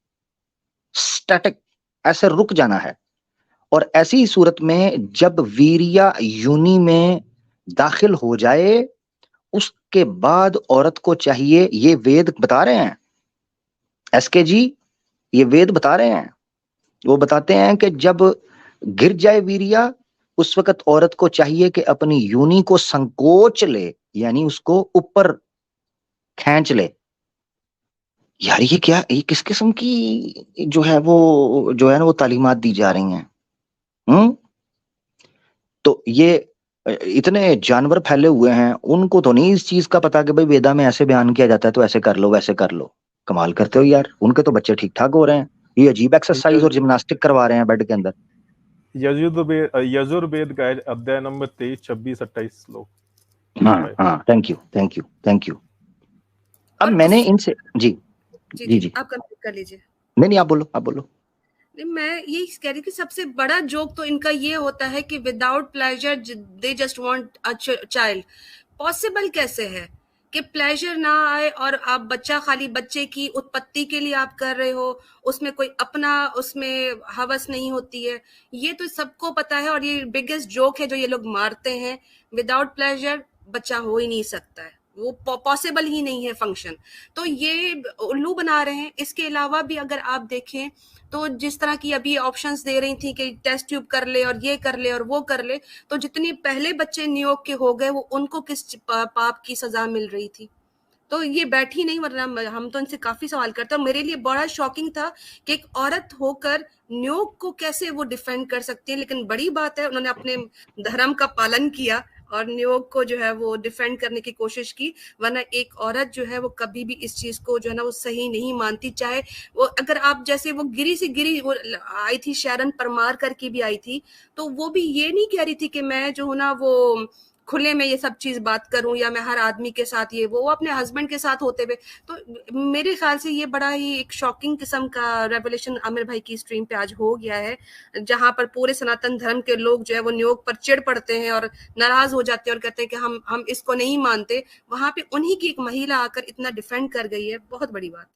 A: स्टैटिक, ऐसे रुक जाना है। और ऐसी सूरत में जब वीर्या योनि में दाखिल हो जाए, उसके बाद औरत को चाहिए, ये वेद बता रहे हैं एसके जी, ये वेद बता रहे हैं, वो बताते हैं कि जब गिर जाए वीर्या, उस वक्त औरत को चाहिए कि अपनी योनि को संकोच ले, यानी उसको ऊपर खींच ले। यार ये क्या, ये किस किस्म की जो है वो, जो है ना वो तालीमात दी जा रही हैं। तो ये इतने जानवर फैले हुए हैं, उनको तो नहीं इस चीज का पता कि भाई वेदा में ऐसे बयान किया जाता है तो ऐसे कर लो वैसे कर लो। कमाल करते हो यार, उनके तो बच्चे ठीक ठाक हो रहे हैं, ये अजीब एक्सरसाइज और जिम्नास्टिक करवा रहे हैं बेड के अंदर।
D: यजुर्वेद का है, अध्याय नंबर 23, 26, 28 श्लोक।
A: हाँ हाँ, thank you thank you thank you. अब
C: और
A: मैंने इनसे, जी जी जी,
C: आप कंप्लीट कर लीजिए।
A: नहीं आप बोलो, आप बोलो।
C: नहीं, मैं यही कह रही कि सबसे बड़ा जोक तो इनका ये होता है कि without pleasure they just want a child. Possible कैसे है कि प्लेजर ना आए और आप बच्चा खाली बच्चे की उत्पत्ति के लिए आप कर रहे हो, उसमें कोई अपना उसमें हवस नहीं होती है। ये तो सबको पता है और ये बिगेस्ट जोक है जो ये लोग मारते हैं। विदाउट प्लेजर बच्चा हो ही नहीं सकता है, वो पॉसिबल ही नहीं है फंक्शन। तो ये उल्लू बना रहे हैं। इसके अलावा भी अगर आप देखें तो जिस तरह की अभी ऑप्शंस दे रही थी कि टेस्ट ट्यूब कर ले और ये कर ले और वो कर ले, तो जितने पहले बच्चे न्यूयॉर्क के हो गए वो उनको किस पाप की सजा मिल रही थी। तो ये बैठी नहीं, वरना हम तो इनसे काफी सवाल करते हैं। मेरे लिए बड़ा शॉकिंग था कि एक औरत होकर न्यूयॉर्क को कैसे वो डिफेंड कर सकती है। लेकिन बड़ी बात है उन्होंने अपने धर्म का पालन किया और न्यूयॉर्क को जो है वो डिफेंड करने की कोशिश की। वरना एक औरत जो है वो कभी भी इस चीज को जो है ना वो सही नहीं मानती। चाहे वो अगर आप जैसे वो गिरी से गिरी वो आई थी, शरण परमार करके भी आई थी, तो वो भी ये नहीं कह रही थी कि मैं जो हूँ ना वो खुले में ये सब चीज बात करूं या मैं हर आदमी के साथ ये वो अपने हस्बैंड के साथ होते हुए। तो मेरे ख्याल से ये बड़ा ही एक शॉकिंग किस्म का रेवोल्यूशन आमिर भाई की स्ट्रीम पे आज हो गया है, जहां पर पूरे सनातन धर्म के लोग जो है वो न्यूयॉर्क पर चिढ़ पड़ते हैं और नाराज हो जाते हैं और कहते हैं कि हम इसको नहीं मानते। वहां पे उन्हीं की एक महिला आकर इतना डिफेंड कर गई है, बहुत बड़ी बात।